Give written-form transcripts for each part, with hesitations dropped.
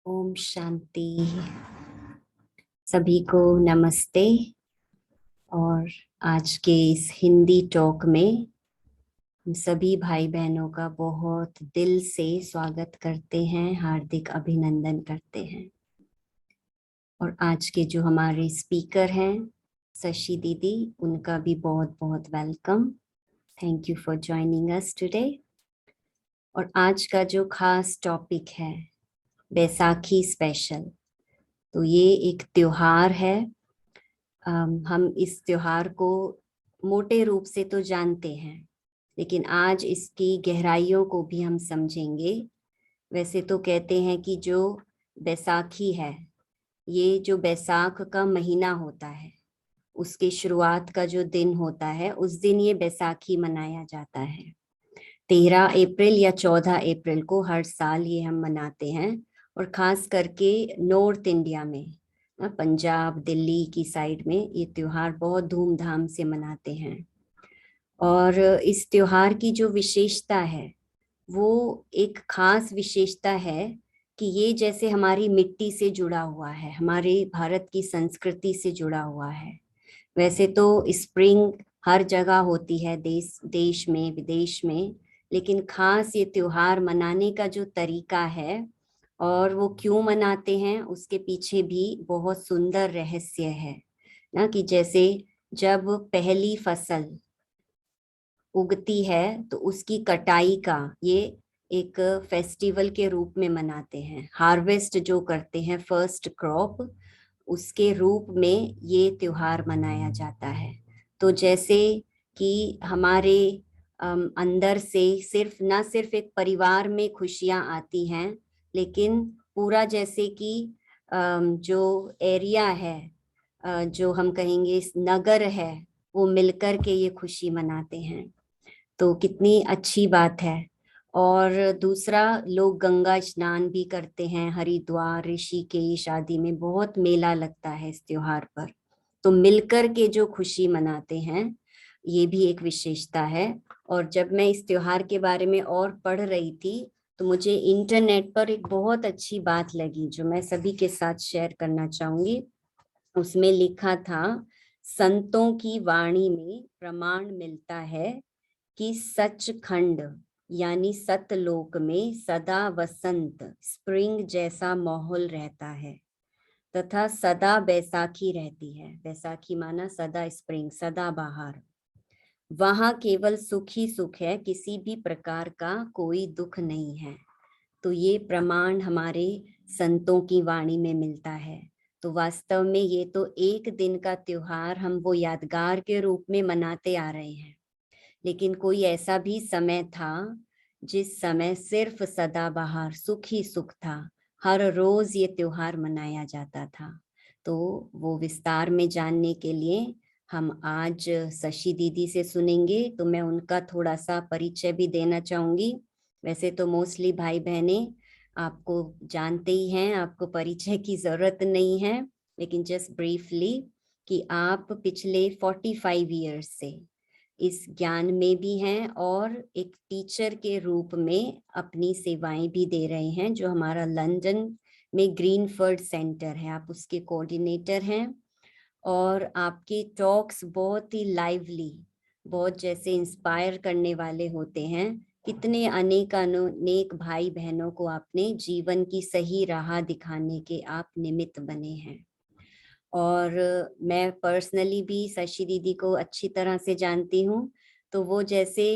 ओम शांति। सभी को नमस्ते। और आज के इस हिंदी टॉक में हम सभी भाई बहनों का बहुत दिल से स्वागत करते हैं, हार्दिक अभिनंदन करते हैं। और आज के जो हमारे स्पीकर हैं शशि दीदी, उनका भी बहुत बहुत welcome. Thank you for joining us today. और आज का जो खास टॉपिक है बैसाखी स्पेशल। तो ये एक त्योहार है। हम इस त्योहार को मोटे रूप से तो जानते हैं, लेकिन आज इसकी गहराइयों को भी हम समझेंगे। वैसे तो कहते हैं कि जो बैसाखी है, ये जो बैसाख का महीना होता है, उसके शुरुआत का जो दिन होता है, उस दिन ये बैसाखी मनाया जाता है। 13 अप्रैल या 14 अप्रैल को हर साल ये हम मनाते हैं। और खास करके नॉर्थ इंडिया में, पंजाब दिल्ली की साइड में ये त्योहार बहुत धूमधाम से मनाते हैं। और इस त्योहार की जो विशेषता है, वो एक खास विशेषता है कि ये जैसे हमारी मिट्टी से जुड़ा हुआ है, हमारे भारत की संस्कृति से जुड़ा हुआ है। वैसे तो स्प्रिंग हर जगह होती है, देश देश में विदेश में, लेकिन खास ये त्योहार मनाने का जो तरीका है और वो क्यों मनाते हैं, उसके पीछे भी बहुत सुंदर रहस्य है ना। कि जैसे जब पहली फसल उगती है तो उसकी कटाई का ये एक फेस्टिवल के रूप में मनाते हैं। हार्वेस्ट जो करते हैं फर्स्ट क्रॉप, उसके रूप में ये त्योहार मनाया जाता है। तो जैसे कि हमारे अंदर से सिर्फ ना सिर्फ एक परिवार में खुशियां आती हैं, लेकिन पूरा जैसे कि जो एरिया है, जो हम कहेंगे इस नगर है, वो मिलकर के ये खुशी मनाते हैं। तो कितनी अच्छी बात है। और दूसरा, लोग गंगा स्नान भी करते हैं। हरिद्वार ऋषिकेश आदि में बहुत मेला लगता है इस त्योहार पर। तो मिलकर के जो खुशी मनाते हैं, ये भी एक विशेषता है। और जब मैं इस त्योहार के बारे में और पढ़ रही थी, तो मुझे इंटरनेट पर एक बहुत अच्छी बात लगी जो मैं सभी के साथ शेयर करना चाहूंगी। उसमें लिखा था, संतों की वाणी में प्रमाण मिलता है कि सचखंड यानी सतलोक में सदा वसंत स्प्रिंग जैसा माहौल रहता है, तथा सदा बैसाखी रहती है। बैसाखी माना सदा स्प्रिंग, सदा बाहर। वहां केवल सुख ही सुख है, किसी भी प्रकार का कोई दुख नहीं है। तो ये प्रमाण हमारे संतों की वाणी में मिलता है। तो वास्तव में ये तो एक दिन का त्योहार हम वो यादगार के रूप में मनाते आ रहे हैं, लेकिन कोई ऐसा भी समय था जिस समय सिर्फ सदाबहार सुख ही सुख था। हर रोज ये त्योहार मनाया जाता था। तो वो विस्तार में जानने के लिए हम आज शशि दीदी से सुनेंगे। तो मैं उनका थोड़ा सा परिचय भी देना चाहूंगी। वैसे तो मोस्टली भाई बहने आपको जानते ही हैं, आपको परिचय की जरूरत नहीं है, लेकिन जस्ट ब्रीफली कि आप पिछले 45 ईयर्स से इस ज्ञान में भी हैं और एक टीचर के रूप में अपनी सेवाएं भी दे रहे हैं, जो हमारा लंदन में ग्रीनफर्ड सेंटर है, आप उसके कोऑर्डिनेटर हैं। और आपके टॉक्स बहुत ही लाइवली, बहुत जैसे इंस्पायर करने वाले होते हैं। कितने अनेक अनेक भाई बहनों को आपने जीवन की सही राह दिखाने के आप निमित्त बने हैं। और मैं पर्सनली भी शशि दीदी को अच्छी तरह से जानती हूँ। तो वो जैसे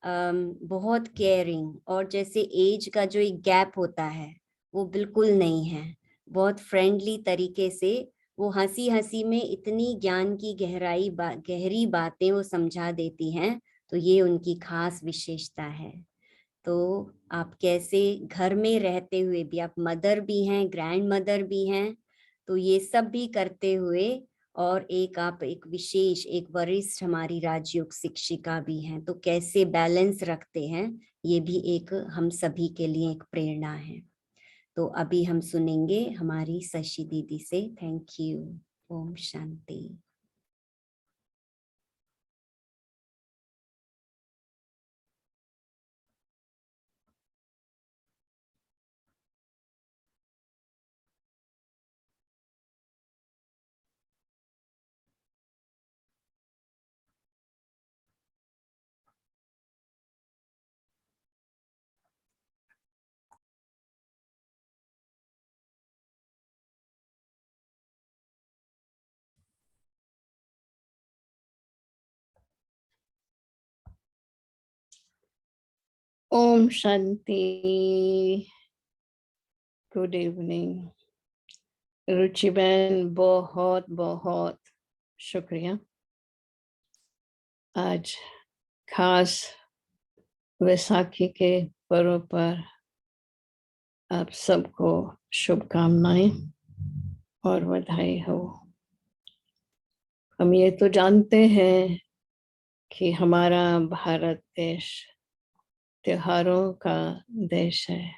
बहुत केयरिंग, और जैसे एज का जो एक गैप होता है वो बिल्कुल नहीं है। बहुत फ्रेंडली तरीके से वो हंसी हंसी में इतनी ज्ञान की गहरी बातें वो समझा देती हैं। तो ये उनकी खास विशेषता है। तो आप कैसे घर में रहते हुए भी, आप मदर भी हैं, ग्रैंड मदर भी हैं, तो ये सब भी करते हुए, और एक आप एक विशेष एक वरिष्ठ हमारी राजयोग शिक्षिका भी हैं, तो कैसे बैलेंस रखते हैं, ये भी एक हम सभी के लिए एक प्रेरणा है। तो अभी हम सुनेंगे हमारी शशि दीदी से। Thank you. ओम शांति। ओम शांति। गुड इवनिंग रुचि बहन, बहुत बहुत शुक्रिया। आज खास वैसाखी के पर्व पर आप सबको शुभकामनाएं और बधाई हो। हम ये तो जानते हैं कि हमारा भारत देश त्योहारों का देश है,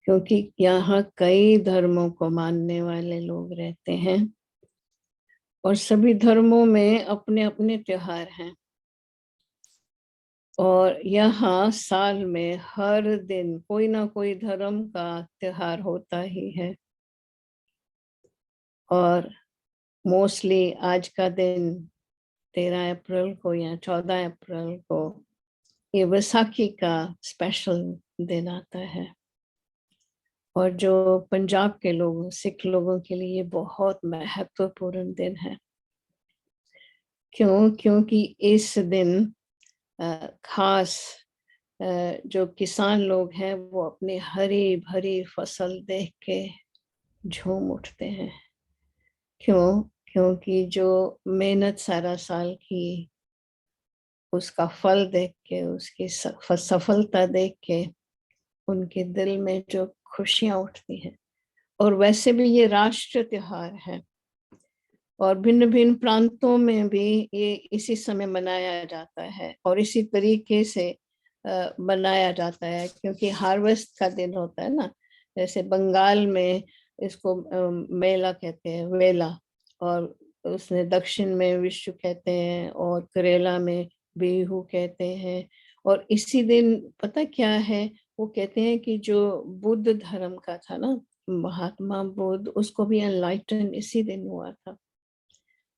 क्योंकि यहाँ कई धर्मों को मानने वाले लोग रहते हैं और सभी धर्मों में अपने अपने त्योहार हैं। और यहाँ साल में हर दिन कोई ना कोई धर्म का त्योहार होता ही है। और मोस्टली आज का दिन 13 अप्रैल को या 14 अप्रैल को ये वैसाखी का स्पेशल दिन आता है। और जो पंजाब के लोग, सिख लोगों के लिए बहुत महत्वपूर्ण दिन है। क्योंकि इस दिन खास जो किसान लोग हैं वो अपनी हरी भरी फसल देख के झूम उठते हैं। क्योंकि जो मेहनत सारा साल की, उसका फल देख के, उसकी सफलता देख के उनके दिल में जो खुशियां उठती हैं। और वैसे भी ये राष्ट्रीय त्योहार है और भिन्न भिन्न प्रांतों में भी ये इसी समय मनाया जाता है और इसी तरीके से मनाया जाता है, क्योंकि हार्वेस्ट का दिन होता है ना। जैसे बंगाल में इसको मेला कहते हैं, वेला, और उसने दक्षिण में विशु कहते हैं और केरला में बिहू कहते हैं। और इसी दिन पता क्या है, वो कहते हैं कि जो बुद्ध धर्म का था ना, महात्मा बुद्ध, उसको भी एनलाइटन इसी दिन हुआ था।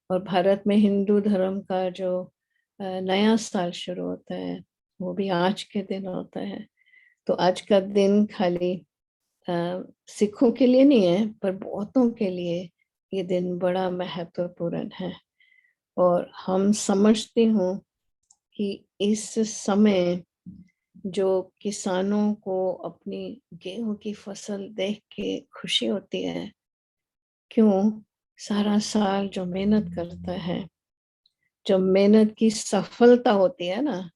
और भारत में हिंदू धर्म का जो नया साल शुरू होता है वो भी आज के दिन होता है। तो आज का दिन खाली सिखों के लिए नहीं है, पर बहुतों के लिए ये दिन बड़ा महत्वपूर्ण है। और हम समझती हूँ कि इस समय जो किसानों को अपनी गेहूं की फसल देख के खुशी होती है, सारा साल जो मेहनत करता है, जब मेहनत की सफलता होती है ना,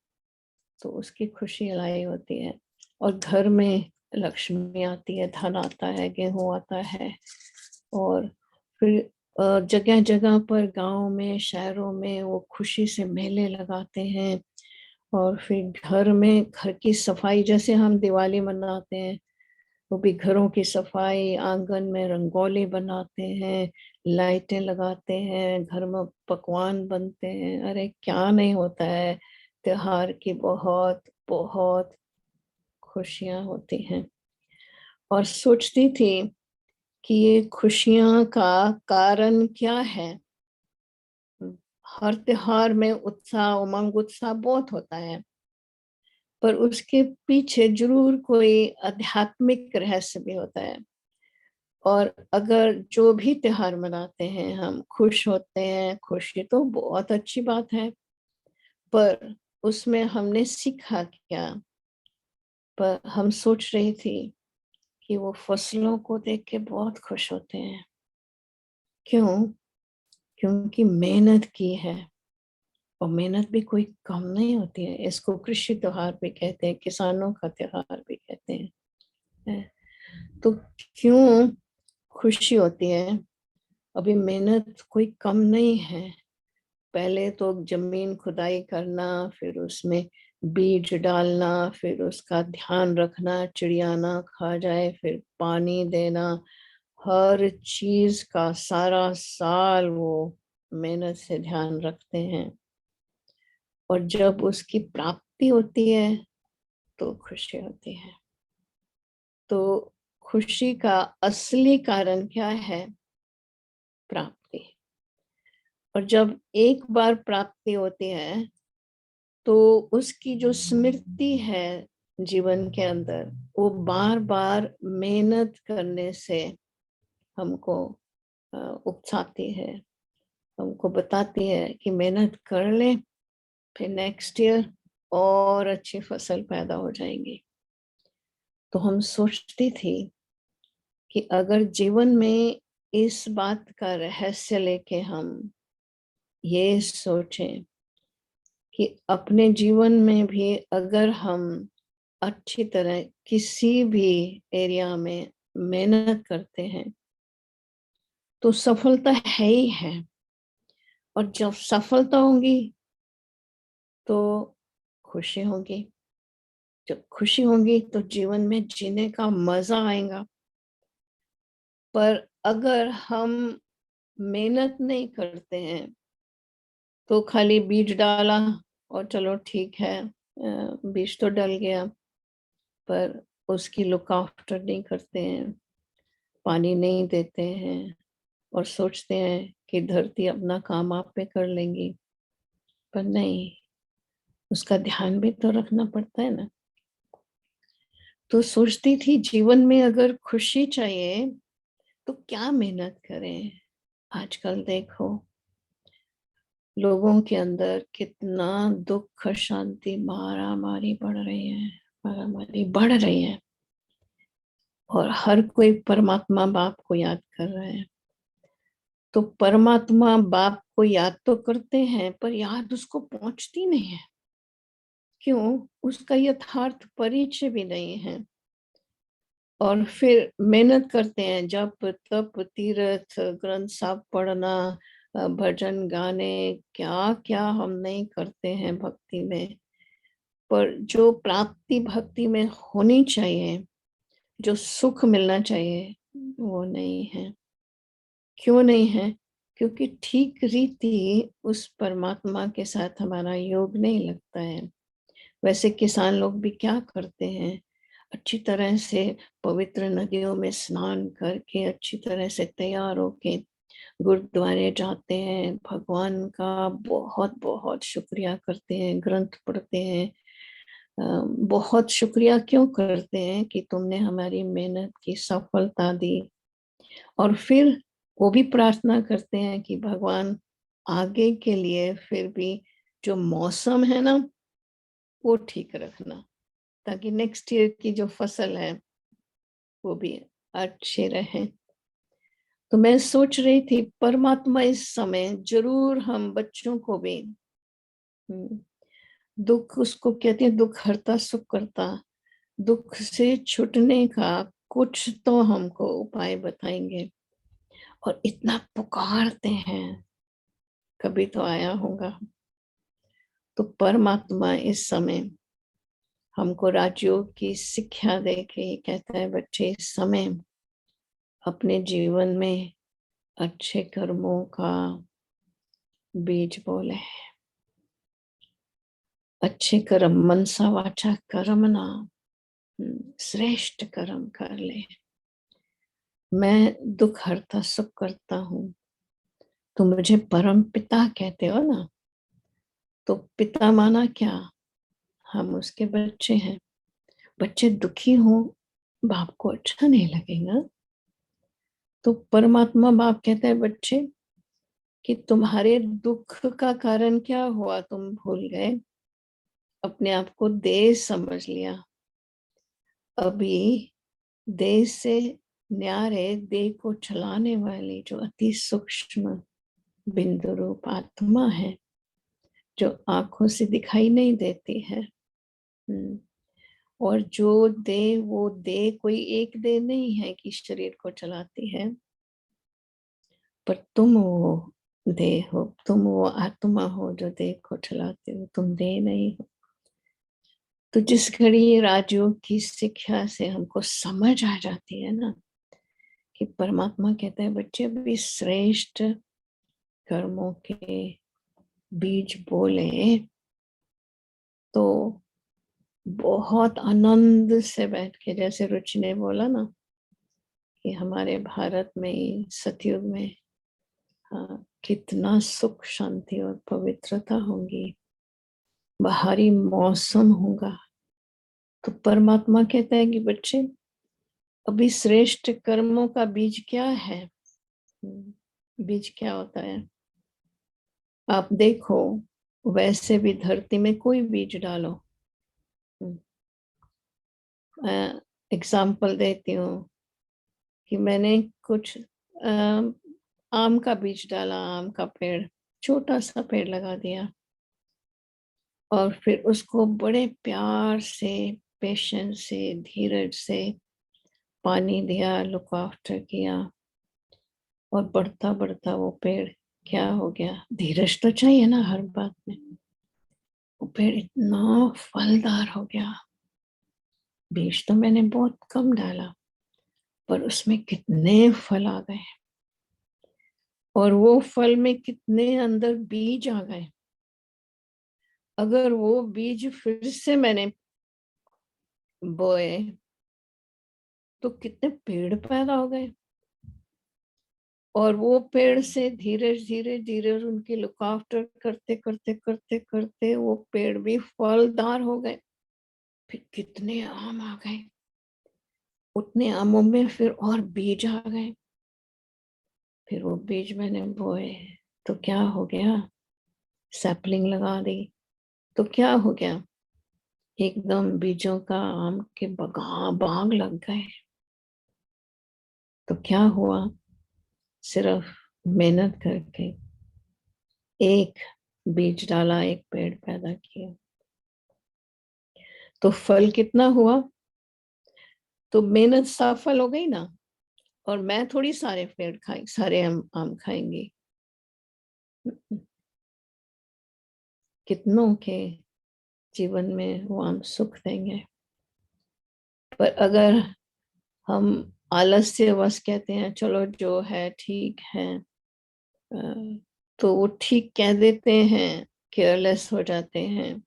तो उसकी खुशी लाई होती है। और घर में लक्ष्मी आती है, धन आता है, गेहूं आता है। और फिर जगह जगह पर, गांव में, शहरों में वो खुशी से मेले लगाते हैं। और फिर घर में घर की सफाई, जैसे हम दिवाली मनाते हैं, वो भी घरों की सफाई, आंगन में रंगोली बनाते हैं, लाइटें लगाते हैं, घर में पकवान बनते हैं। अरे क्या नहीं होता है, त्योहार की बहुत बहुत खुशियां होती हैं। और सोचती थी कि ये खुशियां का कारण क्या है। हर त्योहार में उत्साह, उमंग, उत्साह बहुत होता है, पर उसके पीछे जरूर कोई आध्यात्मिक रहस्य भी होता है। और अगर जो भी त्योहार मनाते हैं, हम खुश होते हैं, खुशी तो बहुत अच्छी बात है, पर उसमें हमने सीखा क्या। पर हम सोच रही थी कि वो फसलों को देख के बहुत खुश होते हैं। क्योंकि मेहनत की है, और मेहनत भी कोई कम नहीं होती है। इसको कृषि त्योहार भी कहते हैं, किसानों का त्योहार भी कहते हैं। तो क्यों खुशी होती है। अभी मेहनत कोई कम नहीं है। पहले तो जमीन खुदाई करना, फिर उसमें बीज डालना, फिर उसका ध्यान रखना, चिड़िया ना खा जाए, फिर पानी देना, हर चीज का सारा साल वो मेहनत से ध्यान रखते हैं। और जब उसकी प्राप्ति होती है तो खुशी होती है। तो खुशी का असली कारण क्या है? प्राप्ति। और जब एक बार प्राप्ति होती है तो उसकी जो स्मृति है जीवन के अंदर, वो बार बार मेहनत करने से हमको उकसाती है, हमको बताती है कि मेहनत कर ले, फिर नेक्स्ट ईयर और अच्छी फसल पैदा हो जाएंगी। तो हम सोचती थी कि अगर जीवन में इस बात का रहस्य लेके हम ये सोचें कि अपने जीवन में भी अगर हम अच्छी तरह किसी भी एरिया में मेहनत करते हैं तो सफलता है ही है। और जब सफलता होगी तो खुशी होगी, जब खुशी होगी तो जीवन में जीने का मजा आएगा। पर अगर हम मेहनत नहीं करते हैं तो खाली बीज डाला और चलो ठीक है, बीज तो डल गया, पर उसकी लुक आफ्टर नहीं करते हैं, पानी नहीं देते हैं और सोचते हैं कि धरती अपना काम आप पे कर लेंगी। पर नहीं, उसका ध्यान भी तो रखना पड़ता है ना। तो सोचती थी जीवन में अगर खुशी चाहिए तो क्या मेहनत करें। आजकल देखो लोगों के अंदर कितना दुख, शांति, मारामारी बढ़ रही है, मारामारी बढ़ रही है और हर कोई परमात्मा बाप को याद कर रहा है। तो परमात्मा बाप को याद तो करते हैं पर याद उसको पहुंचती नहीं है। क्यों? उसका यथार्थ परिचय भी नहीं है। और फिर मेहनत करते हैं, जप तप तीर्थ ग्रंथ साहब पढ़ना, भजन गाने, क्या क्या हम नहीं करते हैं भक्ति में। पर जो प्राप्ति भक्ति में होनी चाहिए, जो सुख मिलना चाहिए, वो नहीं है। क्यों नहीं है? क्योंकि ठीक रीति उस परमात्मा के साथ हमारा योग नहीं लगता है। वैसे किसान लोग भी क्या करते हैं, अच्छी तरह से पवित्र नदियों में स्नान करके अच्छी तरह से तैयार होके गुरुद्वारे जाते हैं, भगवान का बहुत बहुत शुक्रिया करते हैं, ग्रंथ पढ़ते हैं। बहुत शुक्रिया क्यों करते हैं कि तुमने हमारी मेहनत की सफलता दी। और फिर वो भी प्रार्थना करते हैं कि भगवान आगे के लिए फिर भी जो मौसम है ना वो ठीक रखना, ताकि नेक्स्ट ईयर की जो फसल है वो भी अच्छे रहे। तो मैं सोच रही थी परमात्मा इस समय जरूर हम बच्चों को भी दुख, उसको कहते हैं दुख हरता सुख करता, दुख से छूटने का कुछ तो हमको उपाय बताएंगे। और इतना पुकारते हैं, कभी तो आया होगा। तो परमात्मा इस समय हमको राजयोग की शिक्षा दे के कहता है बच्चे इस समय अपने जीवन में अच्छे कर्मों का बीज बोले। अच्छे कर्म, मनसा वाचा कर्मणा, श्रेष्ठ कर्म कर ले। मैं दुख हरता सुख करता हूँ, तो मुझे परम पिता कहते हो ना। तो पिता माना क्या? हम उसके बच्चे हैं। बच्चे दुखी हो, बाप को अच्छा नहीं लगेगा। तो परमात्मा बाप कहता है बच्चे कि तुम्हारे दुख का कारण क्या हुआ, तुम भूल गए, अपने आप को देह समझ लिया। अभी देह से न्यारे देह को चलाने वाली जो अति सूक्ष्म बिंदु रूप आत्मा है, जो आंखों से दिखाई नहीं देती है। और जो देह, वो देह कोई एक देह नहीं है कि शरीर को चलाती है, पर तुम वो देह हो, तुम वो आत्मा हो जो देह को चलाते हो, तुम देह नहीं हो। तो जिस घड़ी ये राजयोग की शिक्षा से हमको समझ आ जाती है ना कि परमात्मा कहता है बच्चे अभी श्रेष्ठ कर्मों के बीज बोले, तो बहुत आनंद से बैठ के, जैसे रुचि ने बोला ना कि हमारे भारत में ही सतयुग में कितना सुख शांति और पवित्रता होगी, बाहरी मौसम होगा। तो परमात्मा कहता है कि बच्चे अभी श्रेष्ठ कर्मों का बीज क्या है? बीज क्या होता है? आप देखो वैसे भी धरती में कोई बीज डालो। एग्जाम्पल देती हूँ कि मैंने कुछ आम का बीज डाला, आम का पेड़, छोटा सा पेड़ लगा दिया और फिर उसको बड़े प्यार से, पेशेंस से, धीरज से पानी दिया, लुक आफ्टर किया और बढ़ता बढ़ता वो पेड़ क्या हो गया। धीरज तो चाहिए ना हर बात में। वो पेड़ इतना फलदार हो गया। बीज तो मैंने बहुत कम डाला पर उसमें कितने फल आ गए और वो फल में कितने अंदर बीज आ गए। अगर वो बीज फिर से मैंने बोए तो कितने पेड़ पैदा हो गए और वो पेड़ से धीरे धीरे धीरे उनकी लुक आफ्टर करते करते करते करते वो पेड़ भी फलदार हो गए। फिर कितने आम आ गए, उतने आमों में फिर और बीज आ गए। फिर वो बीज मैंने बोए तो क्या हो गया, सैपलिंग लगा दी तो क्या हो गया, एकदम बीजों का आम के बाग लग गए। तो क्या हुआ, सिर्फ मेहनत करके एक बीज डाला, एक पेड़ पैदा किया तो फल कितना हुआ। तो मेहनत सफल हो गई ना। और मैं थोड़ी सारे पेड़ खाई, सारे आम खाएंगे। कितनों के जीवन में वो आम सुख देंगे। पर अगर हम आलस्यवश कहते हैं चलो जो है ठीक है, तो वो ठीक कह देते हैं, केयरलेस हो जाते हैं,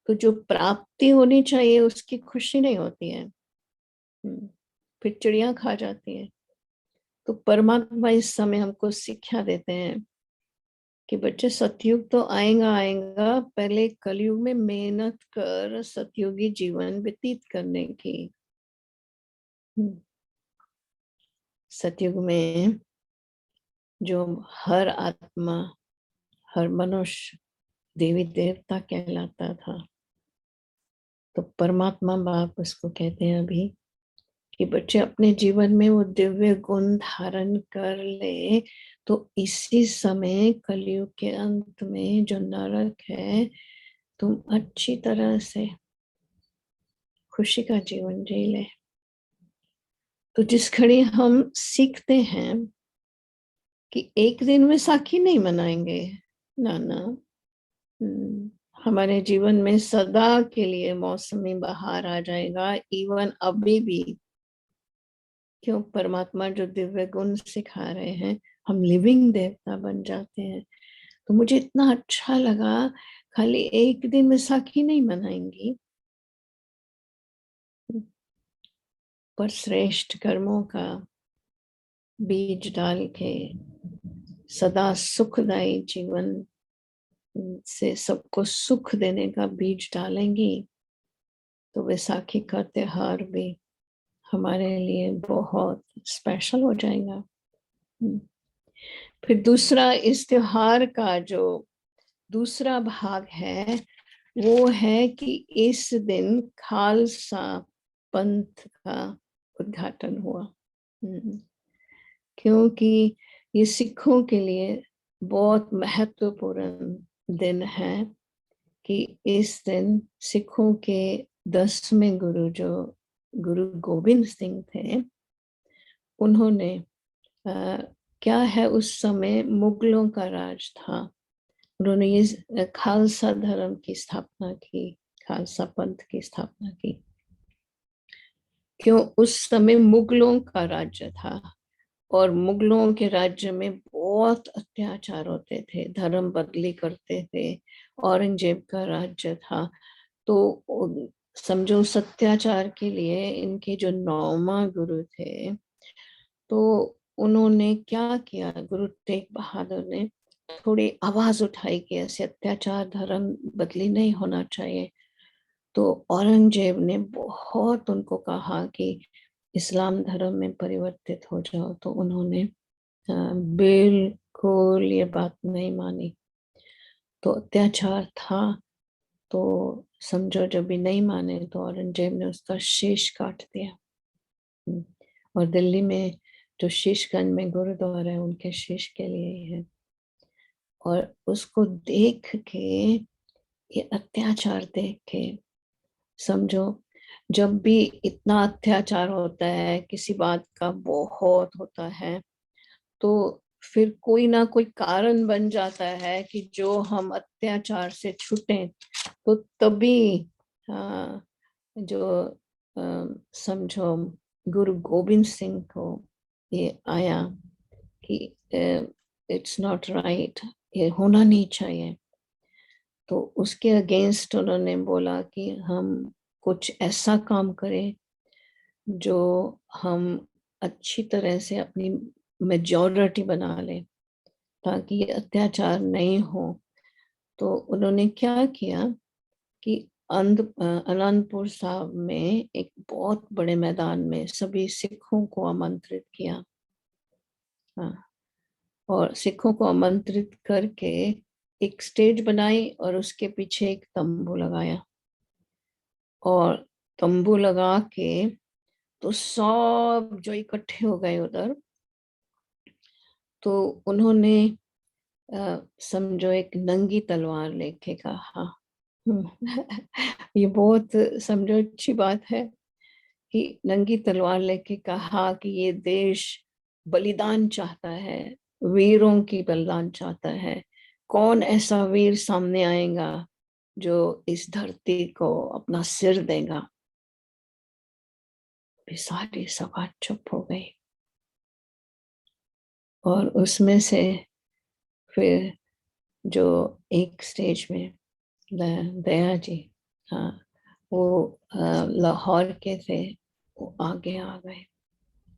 तो जो प्राप्ति होनी चाहिए उसकी खुशी नहीं होती है। फिर चिड़िया खा जाती है। तो परमात्मा इस समय हमको शिक्षा देते हैं कि बच्चे सतयुग तो आएगा आएगा, पहले कलयुग में मेहनत कर सतयुगी जीवन व्यतीत करने की। सतयुग में जो हर आत्मा, हर मनुष्य देवी देवता कहलाता था। तो परमात्मा बाप उसको कहते हैं अभी कि बच्चे अपने जीवन में वो दिव्य गुण धारण कर ले, तो इसी समय कलयुग के अंत में जो नरक है, तुम अच्छी तरह से खुशी का जीवन जी ले। तो जिस घड़ी हम सीखते हैं कि एक दिन में साखी नहीं मनाएंगे, ना, हमारे जीवन में सदा के लिए मौसमी बहार आ जाएगा। इवन अभी भी क्यों, परमात्मा जो दिव्य गुण सिखा रहे हैं, हम लिविंग देवता बन जाते हैं। तो मुझे इतना अच्छा लगा, खाली एक दिन बैसाखी नहीं मनाएंगी पर श्रेष्ठ कर्मों का बीज डाल के सदा सुखदायी जीवन से सबको सुख देने का बीज डालेंगी। तो वैसाखी का त्योहार भी हमारे लिए बहुत स्पेशल हो जाएगा। फिर दूसरा, इस त्योहार का जो दूसरा भाग है वो है कि इस दिन खालसा पंथ का उद्घाटन हुआ। क्योंकि ये सिखों के लिए बहुत महत्वपूर्ण दिन है कि इस दिन सिखों के 10वें गुरु जो गुरु गोविंद सिंह थे, उन्होंने क्या है, उस समय मुगलों का राज था, उन्होंने ये खालसा धर्म की स्थापना की, खालसा पंथ की स्थापना की। क्यों, उस समय मुगलों का राज्य था और मुगलों के राज्य में बहुत अत्याचार होते थे, धर्म बदली करते थे, औरंगजेब का राज्य था। तो समझो सत्याचार के लिए इनके जो 9वां गुरु थे, तो उन्होंने क्या किया, गुरु तेग बहादुर ने थोड़ी आवाज उठाई कि ऐसे अत्याचार, धर्म बदली नहीं होना चाहिए। तो औरंगजेब ने बहुत उनको कहा कि इस्लाम धर्म में परिवर्तित हो जाओ, तो उन्होंने बिल्कुल ये बात नहीं मानी। तो अत्याचार था। तो समझो जब भी नहीं माने तो औरंगजेब ने उसका शीश काट दिया। और दिल्ली में जो शीशगंज में गुरुद्वारा है उनके शीश के लिए ही है। और उसको देख के, ये अत्याचार देख के, समझो जब भी इतना अत्याचार होता है, किसी बात का बहुत होता है, तो फिर कोई ना कोई कारण बन जाता है कि जो हम अत्याचार से छूटें। तो तभी जो समझो गुरु गोविंद सिंह को ये आया कि इट्स नॉट राइट, ये होना नहीं चाहिए। तो उसके अगेंस्ट उन्होंने बोला कि हम कुछ ऐसा काम करें जो हम अच्छी तरह से अपनी मेजॉरिटी बना लें, ताकि ये अत्याचार नहीं हो। तो उन्होंने क्या किया कि अनंतपुर साहब में एक बहुत बड़े मैदान में सभी सिखों को आमंत्रित किया। हाँ, और सिखों को आमंत्रित करके एक स्टेज बनाई और उसके पीछे एक तंबू लगाया। और तंबू लगा के तो सब जो इकट्ठे हो गए उधर, तो उन्होंने समझो एक नंगी तलवार लेके कहा। ये बहुत समझो अच्छी बात है कि नंगी तलवार लेके कहा कि ये देश बलिदान चाहता है, वीरों की बलिदान चाहता है। कौन ऐसा वीर सामने आएगा जो इस धरती को अपना सिर देगा। सारी सभा चुप हो गई। और उसमें से फिर जो एक स्टेज में दया जी, हाँ, वो लाहौर के थे, वो आगे आ गए।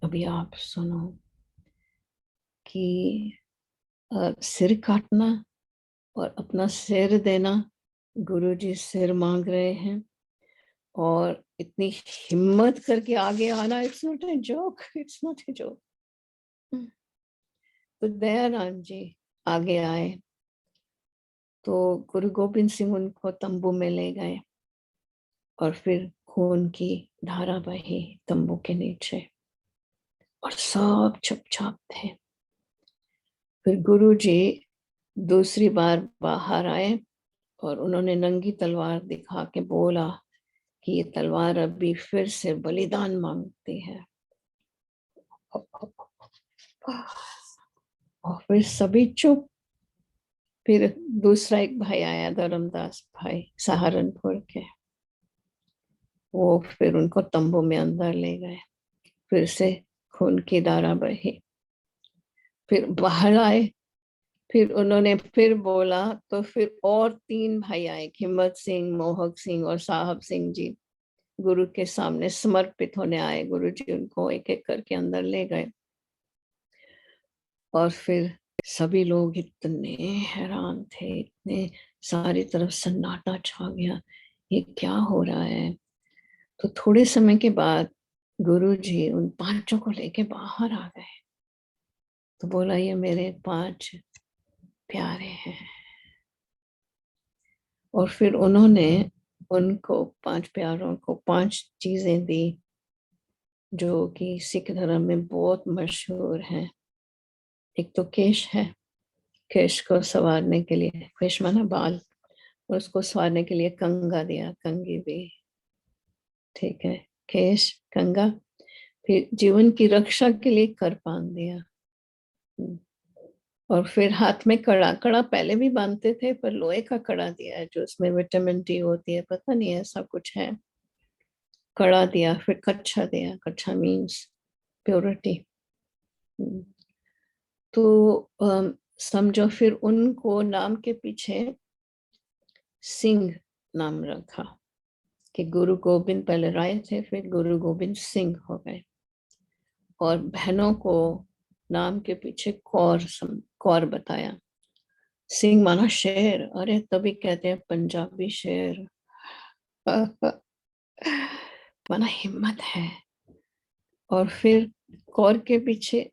अभी आप सुनो कि सिर काटना और अपना सिर देना, गुरुजी सिर मांग रहे हैं और इतनी हिम्मत करके आगे आना, it's not a joke, it's not a joke. तो दयाराम जी आगे आए तो गुरु गोविंद सिंह उनको तंबू में ले गए और फिर खून की धारा बही तंबू के नीचे और सब चुपचाप थे। फिर गुरु जी दूसरी बार बाहर आए और उन्होंने नंगी तलवार दिखा के बोला कि ये तलवार अभी फिर से बलिदान मांगती है। और फिर सभी चुप। फिर दूसरा एक भाई आया, धर्मदास भाई सहारनपुर के, वो फिर उनको तंबू में अंदर ले गए। फिर से खून की धारा बही। फिर बाहर आए, फिर उन्होंने फिर बोला तो फिर और तीन भाई आए, हिम्मत सिंह, मोहक सिंह और साहब सिंह जी, गुरु के सामने समर्पित होने आए। गुरु जी उनको एक एक करके अंदर ले गए। और फिर सभी लोग इतने हैरान थे, इतने, सारी तरफ सन्नाटा छा गया, ये क्या हो रहा है। तो थोड़े समय के बाद गुरु जी उन पांचों को लेके बाहर आ गए। तो बोला ये मेरे पांच प्यारे हैं। और फिर उन्होंने उनको पांच प्यारों को पांच चीजें दी जो कि सिख धर्म में बहुत मशहूर हैं। एक तो केश है, केश को संवारने के लिए, केश माना बाल, और उसको संवारने के लिए कंगा दिया, कंगी भी, ठीक है, केश, कंगा। फिर जीवन की रक्षा के लिए करपान दिया। और फिर हाथ में कड़ा, कड़ा पहले भी बांधते थे पर लोहे का कड़ा दिया है जो उसमें विटामिन डी होती है, पता नहीं ऐसा कुछ है। कड़ा दिया, फिर कच्छा दिया, कच्छा मीन्स प्योरिटी। तो समझो फिर उनको नाम के पीछे सिंह नाम रखा कि गुरु गोविंद पहले राय थे, फिर गुरु गोविंद सिंह हो गए। और बहनों को नाम के पीछे कौर बताया। सिंह माना शेर, अरे तभी कहते हैं पंजाबी शेर। माना हिम्मत है। और फिर कौर के पीछे,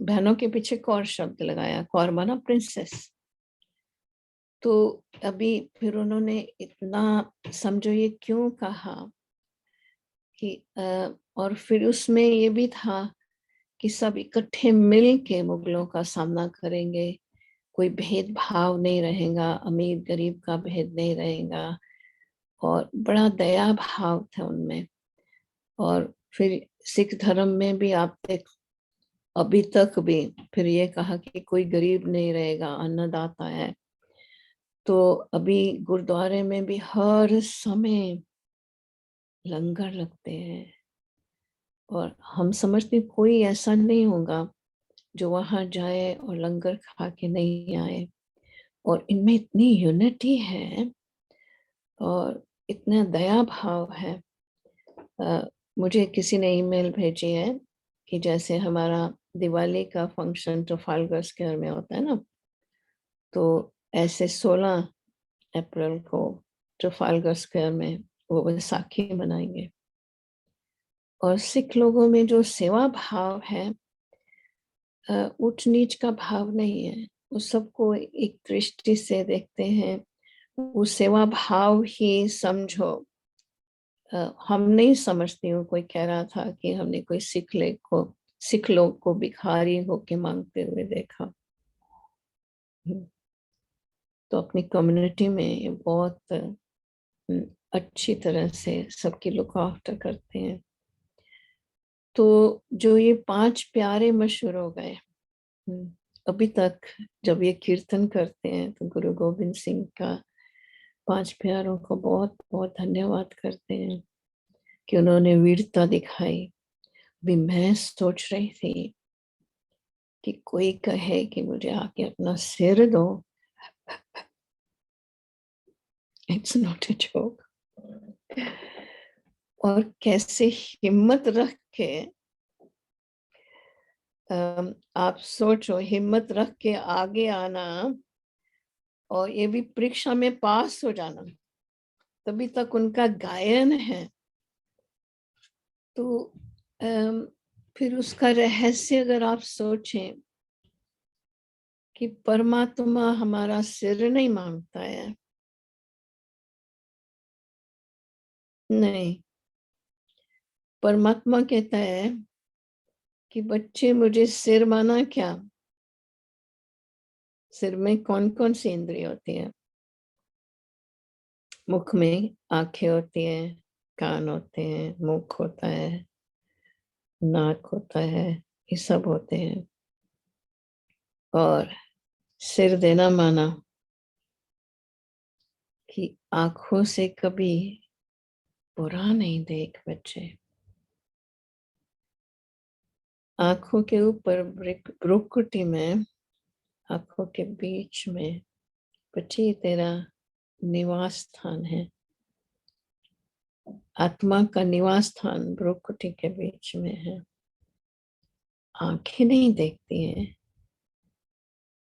बहनों के पीछे कौर शब्द लगाया, कौर माना प्रिंसेस। तो अभी फिर उन्होंने इतना, समझो ये क्यों कहा कि और फिर उसमें ये भी था कि सब इकट्ठे मिल के मुगलों का सामना करेंगे, कोई भेदभाव नहीं रहेगा, अमीर गरीब का भेद नहीं रहेगा, और बड़ा दया भाव था उनमें। और फिर सिख धर्म में भी आप देख, अभी तक भी फिर ये कहा कि कोई गरीब नहीं रहेगा, अन्नदाता है। तो अभी गुरुद्वारे में भी हर समय लंगर लगते हैं, और हम समझते कोई ऐसा नहीं होगा जो वहां जाए और लंगर खा के नहीं आए। और इनमें इतनी यूनिटी है और इतना दया भाव है। मुझे किसी ने ईमेल भेजी है कि जैसे हमारा दिवाली का फंक्शन ट्रफालगर स्क्वायर में होता है ना, तो ऐसे 16 अप्रैल को ट्रफालगर स्क्वायर में वो बैसाखी मनाएंगे। और सिख लोगों में जो सेवा भाव है, ऊंच नीच का भाव नहीं है, वो सबको एक दृष्टि से देखते हैं। वो सेवा भाव ही समझो। हम नहीं समझती हूँ, कोई कह रहा था कि हमने कोई सिख लोग को भिखारी होके मांगते हुए देखा। तो अपनी कम्युनिटी में बहुत अच्छी तरह से सबकी लुक आफ्टर करते हैं। तो जो ये 5 प्यारे मशहूर हो गए, अभी तक जब ये कीर्तन करते हैं तो गुरु गोविंद सिंह का 5 प्यारों को बहुत बहुत धन्यवाद करते हैं कि उन्होंने वीरता दिखाई। भी मैं सोच रही थी कि कोई कहे कि मुझे आके अपना सिर दो, इट्स नॉट ए जोक। और कैसे हिम्मत रख के, आप सोचो, हिम्मत रख के आगे आना और ये भी परीक्षा में पास हो जाना, तभी तक उनका गायन है। तो फिर उसका रहस्य अगर आप सोचें कि परमात्मा हमारा सिर नहीं मांगता है, नहीं, परमात्मा कहता है कि बच्चे मुझे सिर माना क्या। सिर में कौन कौन सी इंद्रिय होती है? मुख में आंखें होती हैं, कान होते हैं, मुख होता है, नाक होता है, ये सब होते हैं। और सिर देना माना कि आंखों से कभी बुरा नहीं देख बच्चे। आंखों के ऊपर भ्रुकुटी में, आंखों के बीच में बच्चे तेरा निवास स्थान है। आत्मा का निवास स्थान भ्रुकुटी के बीच में है। आंखें नहीं देखती हैं,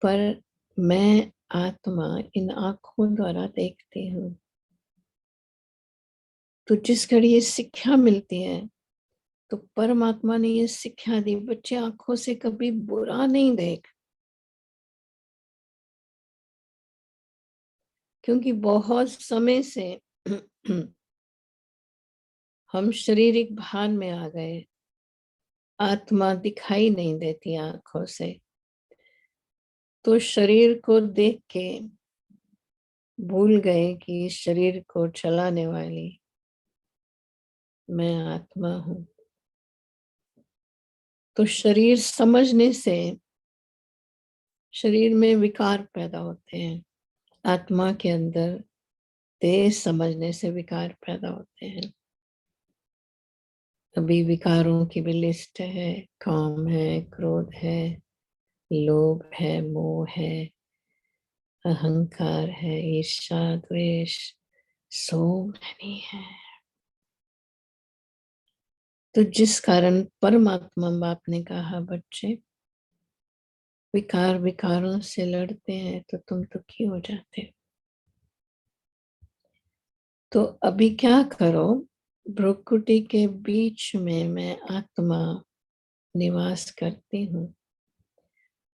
पर मैं आत्मा इन आंखों द्वारा देखती हूँ। तो जिस घड़ी ये शिक्षा मिलती है, तो परमात्मा ने ये शिक्षा दी, बच्चे आंखों से कभी बुरा नहीं देख। क्योंकि बहुत समय से हम शारीरिक भान में आ गए, आत्मा दिखाई नहीं देती आंखों से। तो शरीर को देख के भूल गए कि इस शरीर को चलाने वाली मैं आत्मा हूं। तो शरीर समझने से शरीर में विकार पैदा होते हैं, आत्मा के अंदर देह समझने से विकार पैदा होते हैं। अभी विकारों की भी लिस्ट है, काम है, क्रोध है, लोभ है, मोह है, अहंकार है, ईर्ष्या, द्वेष, सो मैनी है। तो जिस कारण परमात्मा बाप ने कहा, बच्चे विकार विकारों से लड़ते हैं तो तुम दुखी हो जाते हो। तो अभी क्या करो, भ्रुकुटी के बीच में मैं आत्मा निवास करती हूँ,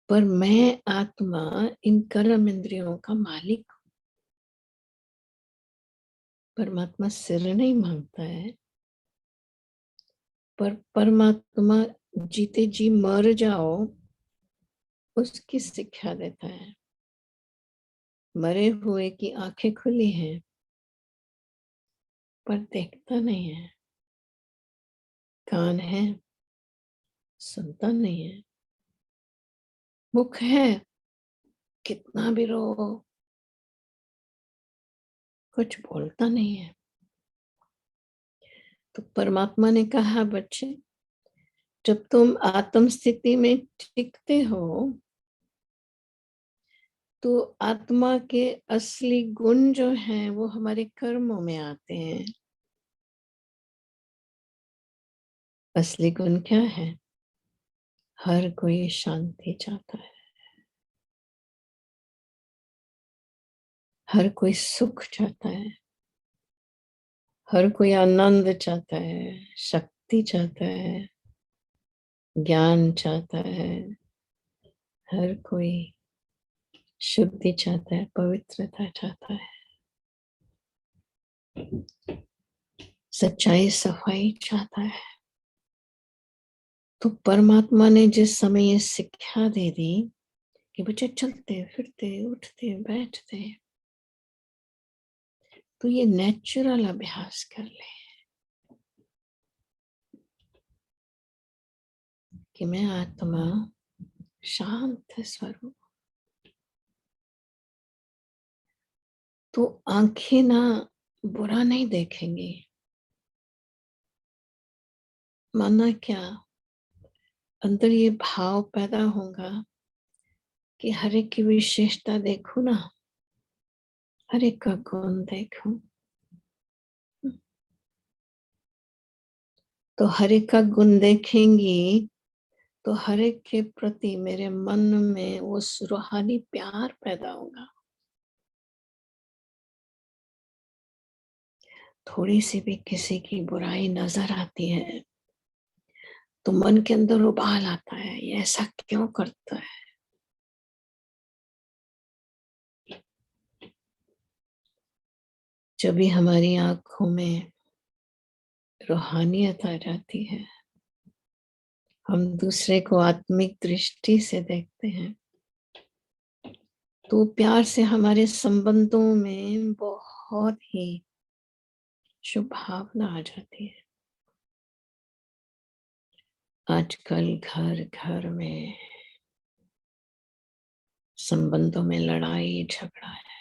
पर मैं आत्मा इन कर्म इंद्रियों का मालिक हूँ। परमात्मा सिर नहीं मांगता है, पर परमात्मा जीते जी मर जाओ उसकी शिक्षा देता है। मरे हुए की आंखें खुली हैं पर देखता नहीं है, कान है सुनता नहीं है, मुख है कितना भी रो कुछ बोलता नहीं है। तो परमात्मा ने कहा, बच्चे जब तुम आत्म स्थिति में टिकते हो तो आत्मा के असली गुण जो हैं वो हमारे कर्मों में आते हैं। असली गुण क्या है? हर कोई शांति चाहता है, हर कोई सुख चाहता है, हर कोई आनंद चाहता है, शक्ति चाहता है, ज्ञान चाहता है, हर कोई शुद्धि चाहता है, पवित्रता चाहता है, सच्चाई सफाई चाहता है। तो परमात्मा ने जिस समय ये शिक्षा दे दी कि बच्चे चलते फिरते उठते बैठते, तो ये नेचुरल अभ्यास कर ले कि मैं आत्मा शांत स्वरूप। तो आंखें ना बुरा नहीं देखेंगी, माना क्या अंदर ये भाव पैदा होगा कि हर एक की विशेषता देखूं ना, हर एक का गुण देखूं। तो हर एक का गुण देखेंगी तो हर एक के प्रति मेरे मन में वो रूहानी प्यार पैदा होगा। थोड़ी सी भी किसी की बुराई नजर आती है तो मन के अंदर उबाल आता है, ये ऐसा क्यों करता है। जब भी हमारी आंखों में रूहानियत आ जाती है, हम दूसरे को आत्मिक दृष्टि से देखते हैं, तो प्यार से हमारे संबंधों में बहुत ही शुभ भावना आ जाती है। आजकल घर घर में संबंधों में लड़ाई झगड़ा है।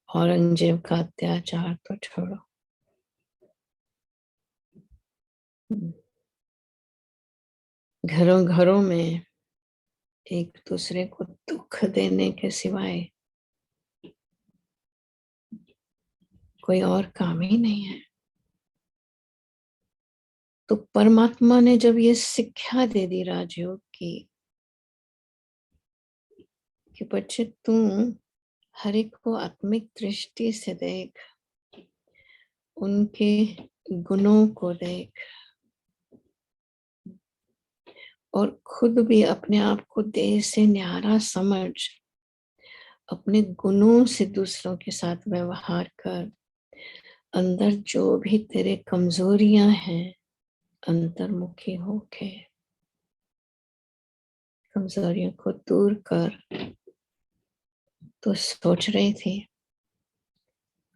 औरंगजेब का अत्याचार तो छोड़ो, घरों घरों में एक दूसरे को दुख देने के सिवाय कोई और काम ही नहीं है। तो परमात्मा ने जब ये शिक्षा दे दी राजयोग की कि बच्चे तुम हर एक को आत्मिक दृष्टि से देख, उनके गुणों को देख और खुद भी अपने आप को देह से न्यारा समझ, अपने गुणों से दूसरों के साथ व्यवहार कर, अंदर जो भी तेरे कमजोरियां हैं अंतर्मुखी होके कमजोरियों को दूर कर। तो सोच रही थी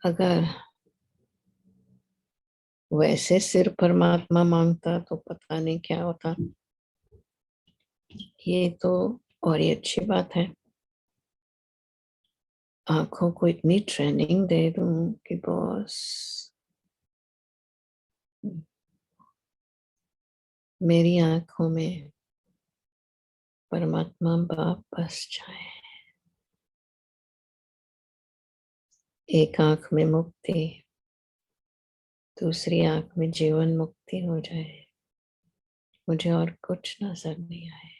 अगर वैसे सिर परमात्मा मांगता तो पता नहीं क्या होता। ये तो और ये अच्छी बात है, आंखों को इतनी ट्रेनिंग दे दूं कि बॉस मेरी आंखों में परमात्मा बाप बस जाए। एक आंख में मुक्ति, दूसरी आंख में जीवन मुक्ति हो जाए, मुझे और कुछ नजर नहीं आए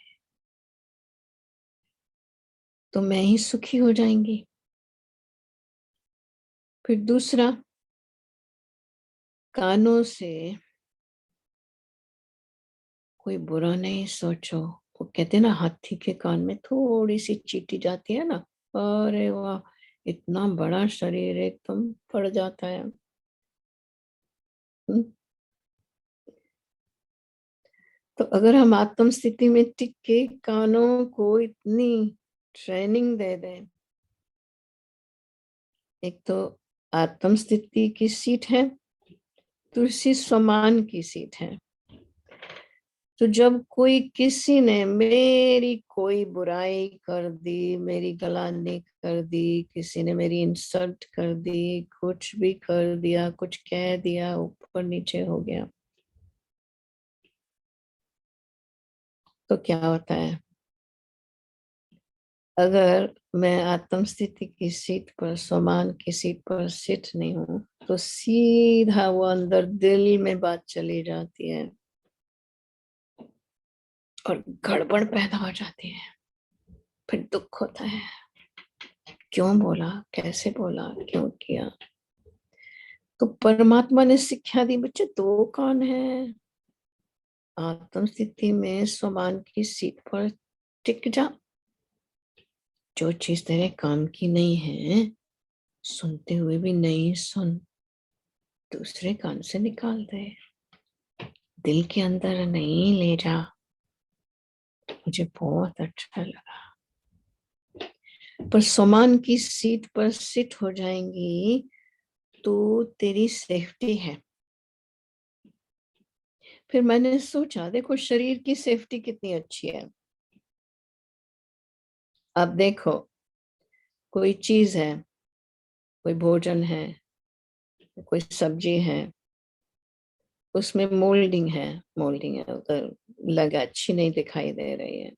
तो मैं ही सुखी हो जाएंगी। फिर दूसरा, कानों से कोई बुरा नहीं सोचो। वो कहते हैं ना हाथी के कान में थोड़ी सी चींटी जाती है ना, अरे वाह इतना बड़ा शरीर एकदम पड़ जाता है। तो अगर हम आत्म स्थिति में टिक के कानों को इतनी ट्रेनिंग दे दें, एक तो आत्म स्थिति की सीट है, दूसरी स्वमान की सीट है। तो जब कोई किसी ने मेरी कोई बुराई कर दी, मेरी गलानी कर दी, किसी ने मेरी इंसल्ट कर दी, कुछ भी कर दिया, कुछ कह दिया, ऊपर नीचे हो गया, तो क्या होता है? अगर मैं आत्म स्थिति की सीट पर, स्वमान की सीट पर सिट नहीं हूं, तो सीधा वो अंदर दिल में बात चली जाती है और गड़बड़ पैदा हो जाती है। फिर दुख होता है, क्यों बोला, कैसे बोला, क्यों किया। तो परमात्मा ने शिक्षा दी, बच्चे दो कान है, आत्म स्थिति में स्वमान की सीट पर टिक जा। जो चीज तेरे काम की नहीं है, सुनते हुए भी नहीं सुन, दूसरे कान से निकाल दे, दिल के अंदर नहीं ले जा। मुझे बहुत अच्छा लगा। पर स्वमान की सीट पर सिट हो जाएंगी तो तेरी सेफ्टी है। फिर मैंने सोचा, देखो शरीर की सेफ्टी कितनी अच्छी है। अब देखो, कोई चीज है, कोई भोजन है, कोई सब्जी है, उसमें मोल्डिंग है, उधर लगा, अच्छी नहीं दिखाई दे रही है,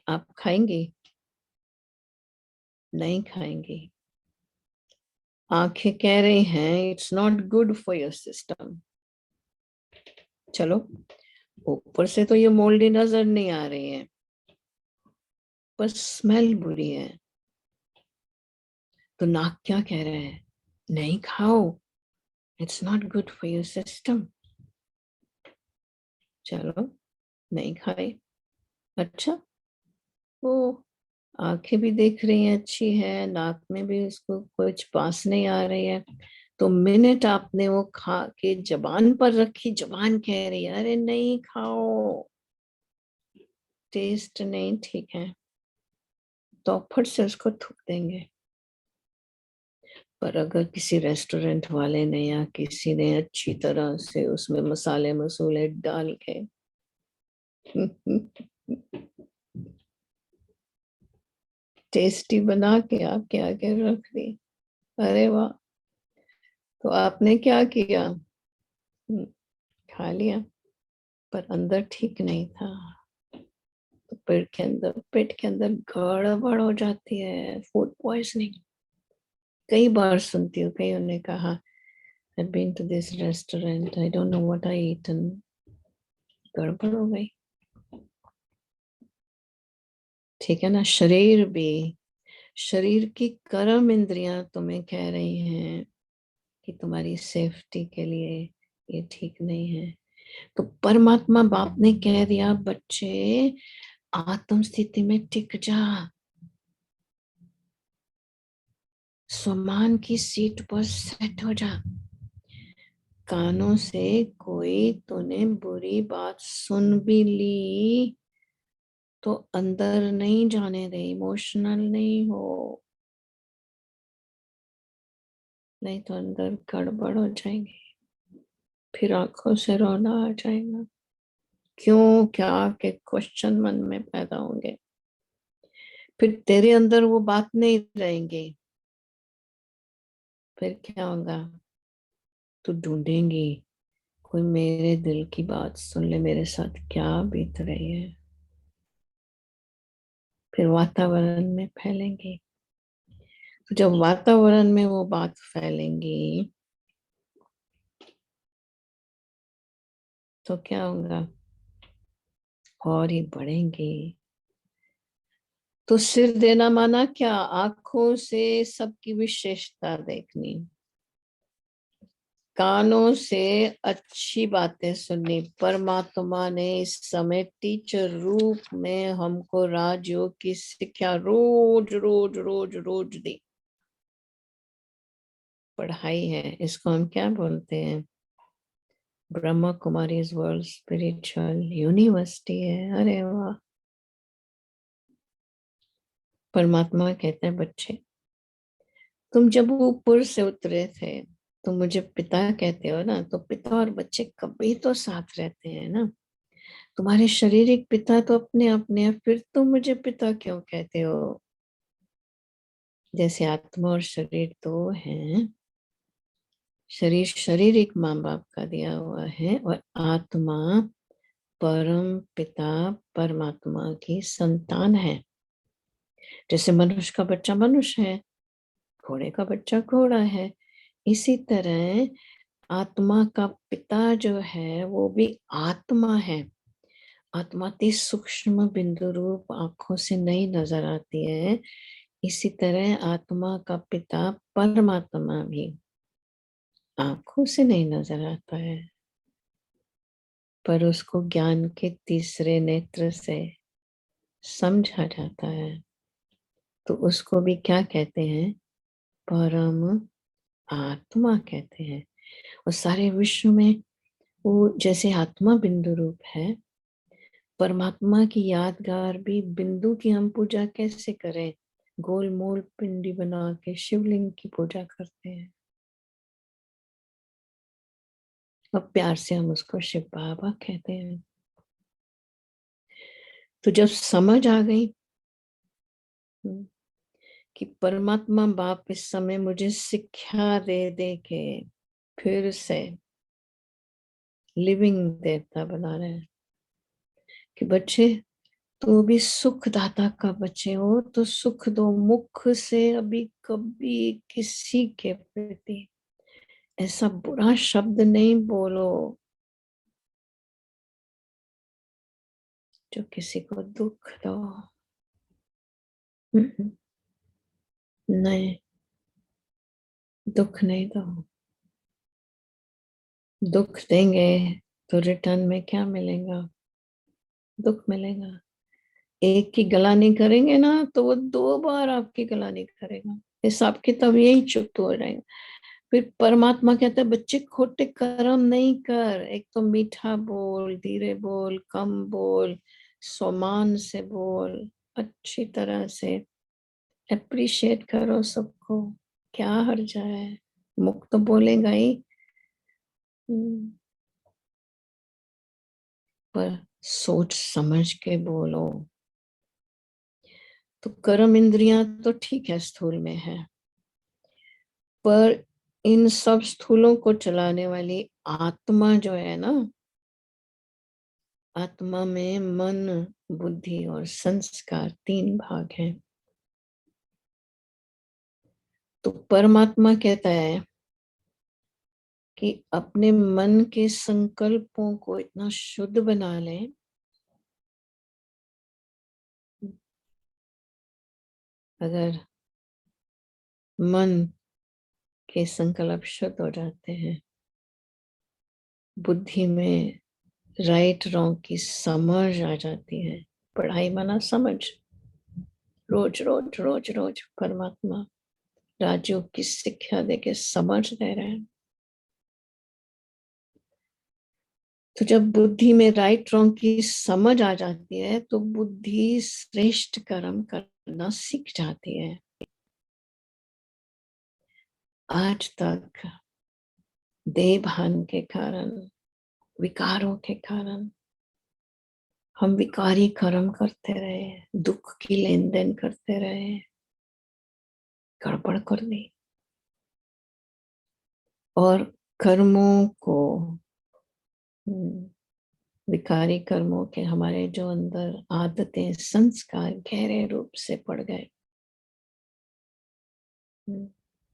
आप खाएंगे? नहीं खाएंगे। आंखें कह रही हैं it's not good for your system. चलो, ऊपर से तो ये मोल्डी नजर नहीं आ रही है, पर स्मेल बुरी है। तो नाक क्या कह रहे हैं? नहीं खाओ, it's not good for your system. चलो, नहीं खाए। अच्छा, वो आंखें भी देख रही हैं अच्छी है, नाक में भी उसको कुछ बांस नहीं आ रही है, तो मिनट आपने वो खा के जबान पर रखी, जबान कह रही है अरे नहीं खाओ, टेस्ट नहीं ठीक है, तो फट से उसको थूक देंगे। पर अगर किसी रेस्टोरेंट वाले ने या किसी ने अच्छी तरह से उसमें मसाले मसूले डाल के टेस्टी बना के आपके आगे रख दी, अरे वाह, तो आपने क्या किया? खा लिया, पर अंदर ठीक नहीं था। तो पेट के अंदर गड़बड़ हो जाती है, फूड पॉइजनिंग। कई बार सुनती हूँ, कईयों ने कहा I've been to this restaurant, I don't know what I eaten, गड़बड़ हो गई। ठीक है ना? शरीर की कर्म इंद्रियां तुम्हें कह रही हैं कि तुम्हारी सेफ्टी के लिए ये ठीक नहीं है। तो परमात्मा बाप ने कह दिया, बच्चे आत्म स्थिति में टिक जा, स्वमान की सीट पर सेट हो जा। कानों से कोई तूने बुरी बात सुन भी ली तो अंदर नहीं जाने दे, इमोशनल नहीं हो, नहीं तो अंदर गड़बड़ हो जाएंगे, फिर आंखों से रोना आ जाएगा। क्यों क्या के क्वेश्चन मन में पैदा होंगे, फिर तेरे अंदर वो बात नहीं रहेंगे। फिर क्या होगा? तू ढूंढेंगी कोई मेरे दिल की बात सुन ले, मेरे साथ क्या बीत रही है। फिर वातावरण में फैलेंगे। तो जब वातावरण में वो बात फैलेंगी तो क्या होगा? और ही बढ़ेंगे। तो सिर देना माना क्या? आंखों से सबकी विशेषता देखनी, कानों से अच्छी बातें सुननी। परमात्मा ने इस समय टीचर रूप में हमको राजयोग की शिक्षा रोज रोज रोज रोज दी। पढ़ाई है, इसको हम क्या बोलते हैं? Brahma Kumari world spiritual university है। अरे वाह! परमात्मा कहते हैं, बच्चे तुम जब ऊपर से उतरे थे तो मुझे पिता कहते हो ना, तो पिता और बच्चे कभी तो साथ रहते हैं ना। तुम्हारे शारीरिक पिता तो अपने अपने हैं, फिर तुम मुझे पिता क्यों कहते हो? जैसे आत्मा और शरीर दो हैं, शरीर शारीरिक माँ बाप का दिया हुआ है और आत्मा परम पिता परमात्मा की संतान है। जैसे मनुष्य का बच्चा मनुष्य है, घोड़े का बच्चा घोड़ा है, इसी तरह आत्मा का पिता जो है वो भी आत्मा है। आत्मा अति सूक्ष्म बिंदु रूप आंखों से नहीं नजर आती है, इसी तरह आत्मा का पिता परमात्मा भी आंखों से नहीं नजर आता है, पर उसको ज्ञान के तीसरे नेत्र से समझा जाता है। तो उसको भी क्या कहते हैं? परम आत्मा कहते हैं। और सारे विश्व में वो जैसे आत्मा बिंदु रूप है, परमात्मा की यादगार भी बिंदु की हम पूजा कैसे करें? गोल मोल पिंडी बना के शिवलिंग की पूजा करते हैं, और प्यार से हम उसको शिव बाबा कहते हैं। तो जब समझ आ गई कि परमात्मा बाप इस समय मुझे शिक्षा दे दे के फिर से लिविंग देवता बना रहे हैं कि बच्चे तो भी सुखदाता का बच्चे हो तो सुख दो। मुख से अभी कभी किसी के प्रति ऐसा बुरा शब्द नहीं बोलो जो किसी को दुख दो। नहीं, दुख नहीं दो। दुख देंगे तो रिटर्न में क्या मिलेगा? दुख मिलेगा। एक की गला नहीं करेंगे ना तो वो 2 बार आपकी गला नहीं करेगा। हिसाब किताब यही चुप हो जाएगा। फिर परमात्मा कहता है, बच्चे खोटे कर्म नहीं कर। एक तो मीठा बोल, धीरे बोल, कम बोल, सम्मान से बोल, अच्छी तरह से अप्रिशिएट करो सबको। क्या हर्ज है? मुख तो बोलेगा ही, पर सोच समझ के बोलो। तो कर्म इंद्रियां तो ठीक है, स्थूल में है, पर इन सब स्थूलों को चलाने वाली आत्मा जो है ना, आत्मा में मन, बुद्धि और संस्कार 3 भाग हैं। तो परमात्मा कहता है कि अपने मन के संकल्पों को इतना शुद्ध बना लें, अगर मन के संकल्प शुद्ध हो जाते हैं, बुद्धि में राइट रॉन्ग की समझ आ जाती है। पढ़ाई माना समझ। रोज रोज रोज रोज परमात्मा राजयोग की शिक्षा देके समझ दे रहे हैं। तो जब बुद्धि में राइट रॉन्ग की समझ आ जाती है तो बुद्धि श्रेष्ठ कर्म करना सीख जाती है। आज तक देह भान के कारण, विकारों के कारण हम विकारी कर्म करते रहे, दुख की लेन देन करते रहे, गड़बड़ कर दी, और कर्मों को, विकारी कर्मों के हमारे जो अंदर आदतें, संस्कार गहरे रूप से पड़ गए,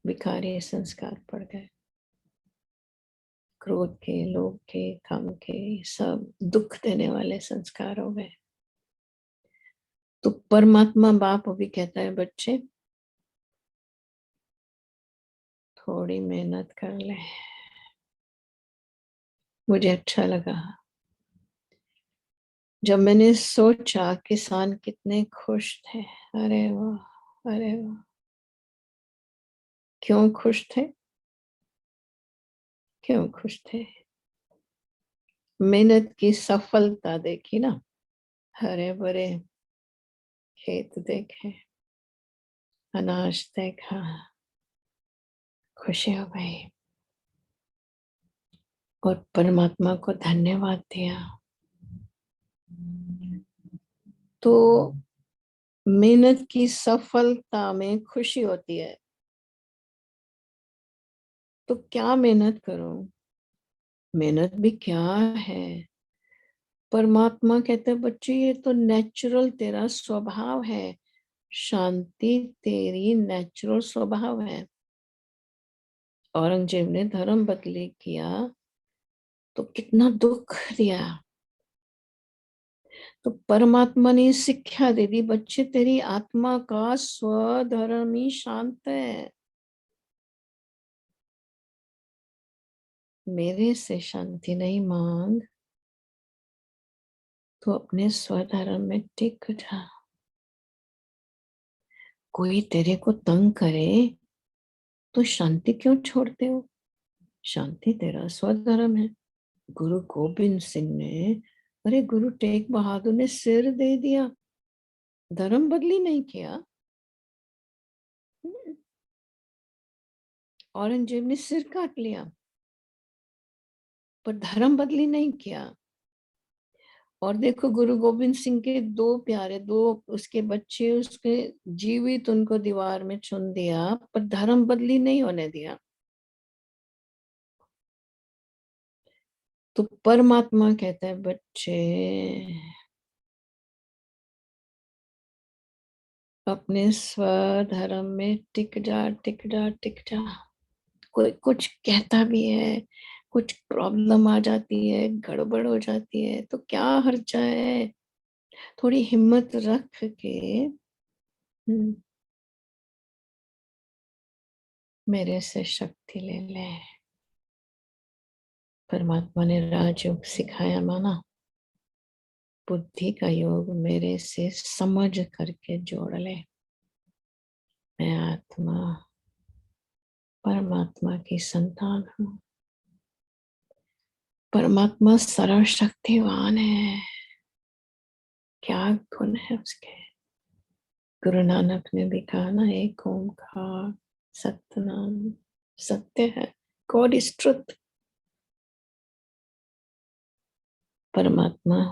विकारी संस्कार पड़ गए, क्रोध के, लोभ के, काम के, सब दुख देने वाले संस्कार हो गए। तो परमात्मा बाप भी कहता है, बच्चे थोड़ी मेहनत कर ले, मुझे अच्छा लगा जब मैंने सोचा किसान कितने खुश थे। अरे वाह, अरे वाह। क्यों खुश थे? क्यों खुश थे? मेहनत की सफलता देखी ना, हरे भरे खेत देखे, अनाज देखा, खुशी हो गई और परमात्मा को धन्यवाद दिया। तो मेहनत की सफलता में खुशी होती है, तो क्या मेहनत करूं? मेहनत भी क्या है? परमात्मा कहते हैं बच्चे ये तो नेचुरल तेरा स्वभाव है, शांति तेरी नेचुरल स्वभाव है। औरंगजेब ने धर्म बदली किया तो कितना दुख दिया, तो परमात्मा ने शिक्षा दे दी बच्चे तेरी आत्मा का स्वधर्म ही शांत है, मेरे से शांति नहीं मांग, तो अपने स्वधर्म में टिक जा। कोई तेरे को तंग करे तो शांति क्यों छोड़ते हो? शांति तेरा स्वधर्म है। गुरु गोबिंद सिंह ने, अरे गुरु तेग बहादुर ने सिर दे दिया, धर्म बदली नहीं किया। औरंगजेब ने सिर काट लिया पर धर्म बदली नहीं किया। और देखो गुरु गोबिंद सिंह के दो प्यारे, दो उसके बच्चे उसके जीवित उनको दीवार में चुन दिया पर धर्म बदली नहीं होने दिया। तो परमात्मा कहता है बच्चे अपने स्वधर्म में टिक जा, टिक जा, टिक जा। कोई कुछ कहता भी है, कुछ प्रॉब्लम आ जाती है, गड़बड़ हो जाती है, तो क्या हर्जा है? थोड़ी हिम्मत रख के मेरे से शक्ति ले ले। परमात्मा ने राजयोग सिखाया माना, बुद्धि का योग मेरे से समझ करके जोड़ ले। मैं आत्मा परमात्मा की संतान हूँ। परमात्मा सर्वशक्तिवान है, क्या गुण है उसके। गुरु नानक ने भी कहा ना, एक ओंकार सतनाम सत्य है, गॉड इज ट्रुथ। परमात्मा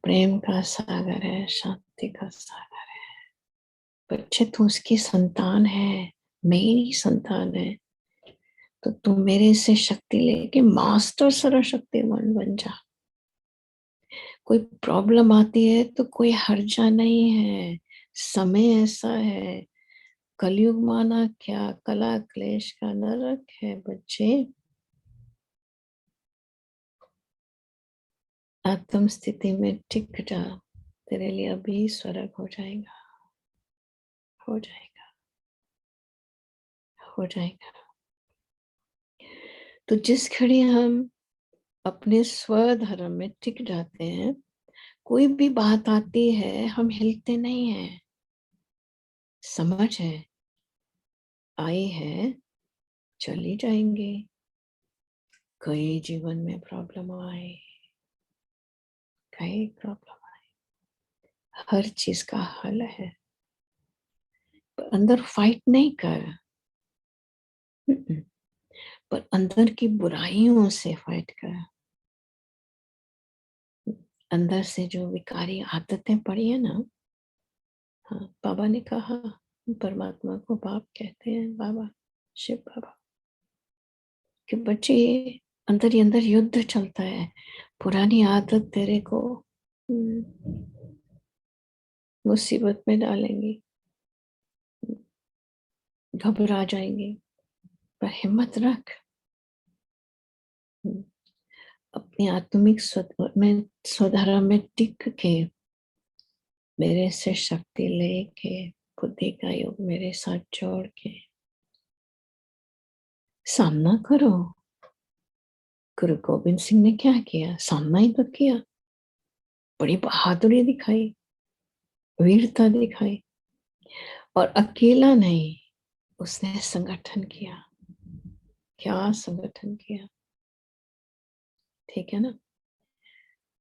प्रेम का सागर है, शांति का सागर है। बच्चे तू उसकी संतान है, मेरी संतान है, तो तू मेरे से शक्ति लेके मास्टर सर्वशक्तिमान बन जा। कोई प्रॉब्लम आती है तो कोई हर्जा नहीं है, समय ऐसा है, कलयुग माना क्या, कला क्लेश का नरक है बच्चे। आत्म स्थिति में टिक जा, तेरे लिए अभी स्वर्ग हो जाएगा, हो जाएगा, हो जाएगा। तो जिस घड़ी हम अपने स्वधर्म में टिक जाते हैं, कोई भी बात आती है हम हिलते नहीं हैं। समझ है, आई है, चली जाएंगे। कई जीवन में प्रॉब्लम आए, कई प्रॉब्लम आए, हर चीज का हल है, पर अंदर फाइट नहीं कर। पर अंदर की बुराइयों से फाइट कर। अंदर से जो विकारी आदतें पड़ी है ना, हाँ, बाबा ने कहा परमात्मा को बाप कहते हैं, बाबा शिव बाबा, कि बच्चे अंदर ही अंदर युद्ध चलता है। पुरानी आदत तेरे को मुसीबत में डालेंगी, घबरा जाएंगे, पर हिम्मत रख। अपनी आत्मिक स्वधर्म में टिक के मेरे से शक्ति लेके, बुद्धि का योग मेरे साथ जोड़ के सामना करो। गुरु गोविंद सिंह ने क्या किया? सामना ही तो किया, बड़ी बहादुरी दिखाई, वीरता दिखाई, और अकेला नहीं, उसने संगठन किया। क्या संगठन किया, ठीक है ना?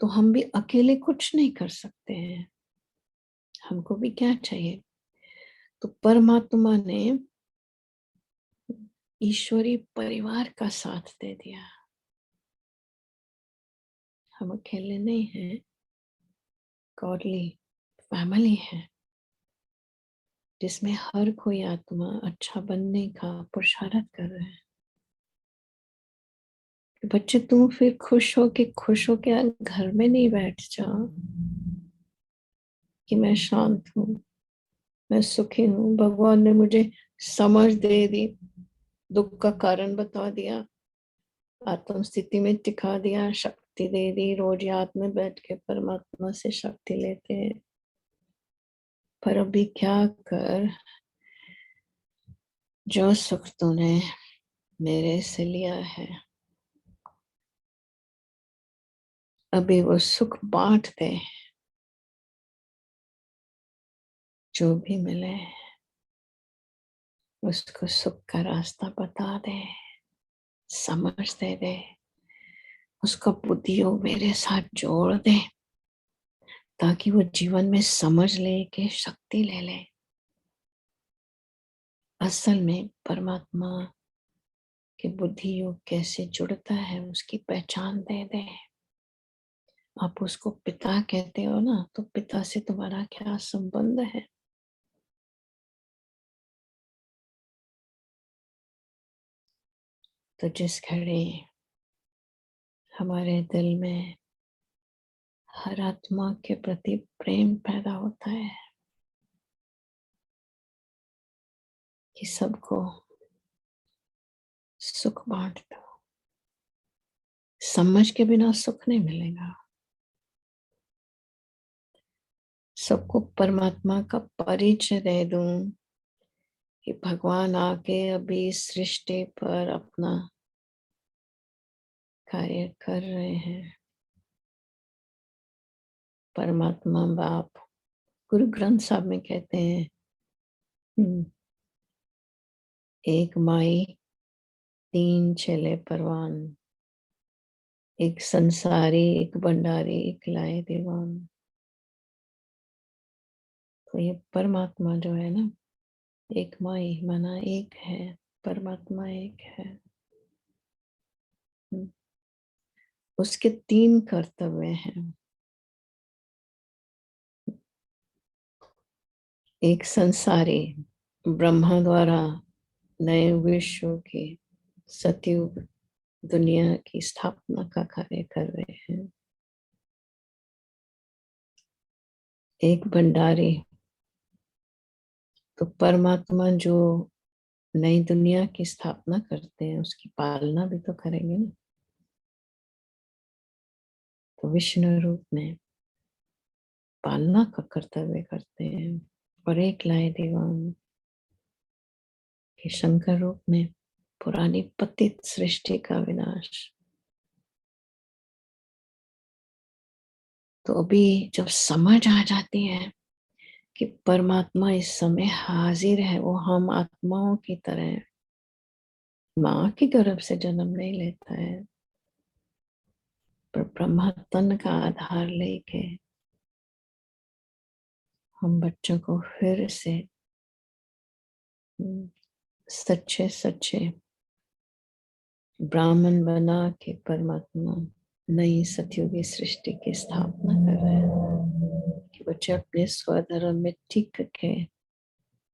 तो हम भी अकेले कुछ नहीं कर सकते हैं। हमको भी क्या चाहिए? तो परमात्मा ने ईश्वरीय परिवार का साथ दे दिया। हम अकेले नहीं हैं, गॉडली फैमिली है जिसमें हर कोई आत्मा अच्छा बनने का पुरुषार्थ कर रहे हैं। बच्चे, तुम फिर खुश हो के घर में नहीं बैठ जाओ कि मैं शांत हूँ, मैं सुखी हूँ, भगवान ने मुझे समझ दे दी, दुख का कारण बता दिया, आत्म स्थिति में टिका दिया, शक्ति दे दी, रोज याद में बैठ के परमात्मा से शक्ति लेते हैं। पर अभी क्या कर, जो सुख तूने मेरे से लिया है, अभी वो सुख बांट दे। जो भी मिले उसको सुख का रास्ता बता दे, समझ दे, उसका बुद्धि योग मेरे साथ जोड़ दे, ताकि वो जीवन में समझ ले के शक्ति ले ले। असल में परमात्मा के बुद्धि योग कैसे जुड़ता है उसकी पहचान दे दे। आप उसको पिता कहते हो ना, तो पिता से तुम्हारा क्या संबंध है? तो जिस घड़ी हमारे दिल में हर आत्मा के प्रति प्रेम पैदा होता है कि सबको सुख बांट दो, समझ के बिना सुख नहीं मिलेगा। सबको परमात्मा का परिचय दे दूं कि भगवान आके अभी सृष्टि पर अपना कार्य कर रहे हैं। परमात्मा बाप गुरु ग्रंथ साहब में कहते हैं, एक माई तीन चेले परवान, एक संसारी एक भंडारी एक लाए दीवान। तो ये परमात्मा जो है ना, एक माई माना एक है, परमात्मा एक है। उसके तीन कर्तव्य हैं। एक संसारी, ब्रह्मा द्वारा नए विश्व की सतयुग दुनिया की स्थापना का कार्य कर रहे हैं। एक भंडारी, तो परमात्मा जो नई दुनिया की स्थापना करते हैं उसकी पालना भी तो करेंगे ना। तो विष्णु रूप में पालना का कर्तव्य करते हैं। और एक लाए दीवान के शंकर रूप में पुरानी पतित सृष्टि का विनाश। तो अभी जब समझ आ जाती है कि परमात्मा इस समय हाजिर है, वो हम आत्माओं की तरह माँ के गर्भ से जन्म नहीं लेता है, पर ब्रह्मा तन का आधार लेके हम बच्चों को फिर से सच्चे सच्चे ब्राह्मण बना के परमात्मा नई सतयुगी सृष्टि की स्थापना कर रहे हैं कि बच्चे अपने स्वधर्म में टिक के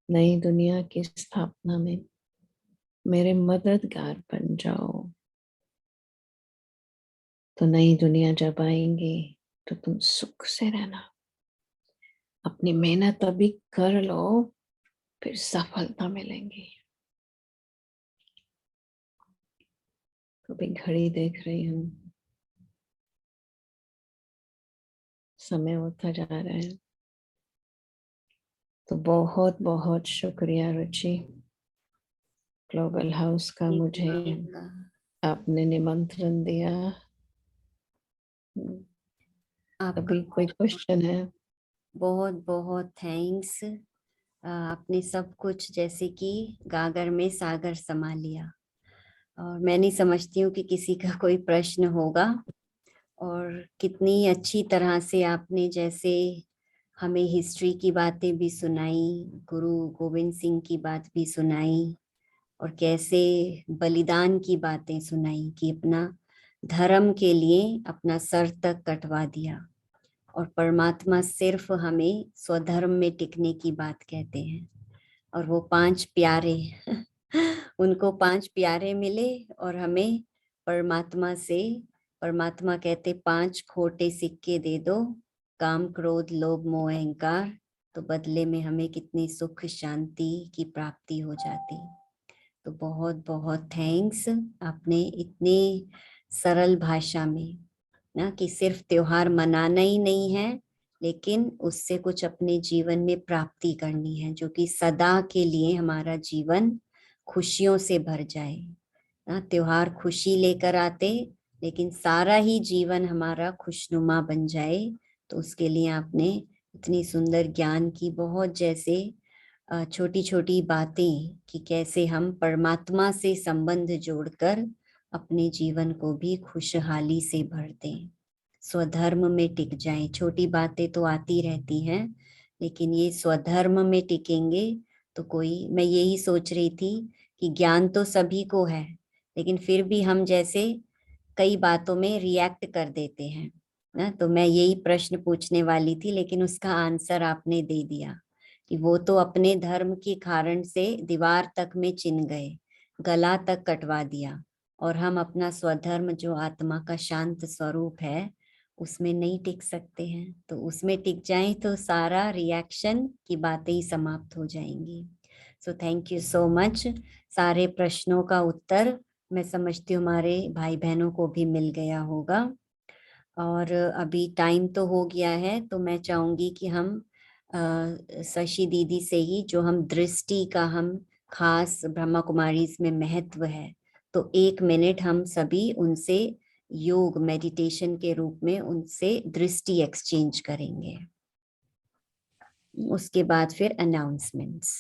नई दुनिया की स्थापना में मेरे मददगार बन जाओ। तो नई दुनिया जब आएंगी तो तुम सुख से रहना, अपनी मेहनत अभी कर लो, फिर सफलता मिलेंगी। तो अभी घड़ी देख रही हूँ, समय होता जा रहा है। तो बहुत बहुत शुक्रिया रुचि, ग्लोबल हाउस का मुझे आपने निमंत्रण दिया। आपका अभी कोई क्वेश्चन है? बहुत बहुत थैंक्स। आपने सब कुछ जैसे कि गागर में सागर समा लिया, और मैं नहीं समझती हूँ कि किसी का कोई प्रश्न होगा। और कितनी अच्छी तरह से आपने जैसे हमें हिस्ट्री की बातें भी सुनाई, गुरु गोविंद सिंह की बात भी सुनाई, और कैसे बलिदान की बातें सुनाई कि अपना धर्म के लिए अपना सर तक कटवा दिया। और परमात्मा सिर्फ हमें स्वधर्म में टिकने की बात कहते हैं। और वो 5 प्यारे उनको 5 प्यारे मिले, और हमें परमात्मा से, परमात्मा कहते 5 खोटे सिक्के दे दो, काम क्रोध लोभ मोह अहंकार, तो बदले में हमें कितनी सुख शांति की प्राप्ति हो जाती। तो बहुत बहुत थैंक्स, आपने इतने सरल भाषा में ना, कि सिर्फ त्योहार मनाना ही नहीं है, लेकिन उससे कुछ अपने जीवन में प्राप्ति करनी है, जो कि सदा के लिए हमारा जीवन खुशियों से भर जाए ना। त्योहार खुशी लेकर आते, लेकिन सारा ही जीवन हमारा खुशनुमा बन जाए। तो उसके लिए आपने इतनी सुंदर ज्ञान की बहुत जैसे छोटी छोटी बातें, कि कैसे हम परमात्मा से संबंध जोड़कर अपने जीवन को भी खुशहाली से भर दें, स्वधर्म में टिक जाएं। छोटी बातें तो आती रहती हैं, लेकिन ये स्वधर्म में टिकेंगे तो कोई, मैं यही सोच रही थी कि ज्ञान तो सभी को है, लेकिन फिर भी हम जैसे कई बातों में रिएक्ट कर देते हैं ना। तो मैं यही प्रश्न पूछने वाली थी, लेकिन उसका आंसर आपने दे दिया कि वो तो अपने धर्म के कारण से दीवार तक में चिन गए, गला तक कटवा दिया, और हम अपना स्वधर्म जो आत्मा का शांत स्वरूप है उसमें नहीं टिक सकते हैं। तो उसमें टिक जाएं तो सारा रिएक्शन की बातें ही समाप्त हो जाएंगी। So thank you so much. सारे प्रश्नों का उत्तर मैं समझती हूँ हमारे भाई बहनों को भी मिल गया होगा। और अभी टाइम तो हो गया है, तो मैं चाहूंगी कि हम शशि दीदी से ही, जो हम दृष्टि का हम खास ब्रह्मा कुमारी में महत्व है, तो 1 मिनट हम सभी उनसे योग मेडिटेशन के रूप में उनसे दृष्टि एक्सचेंज करेंगे। उसके बाद फिर अनाउंसमेंट्स।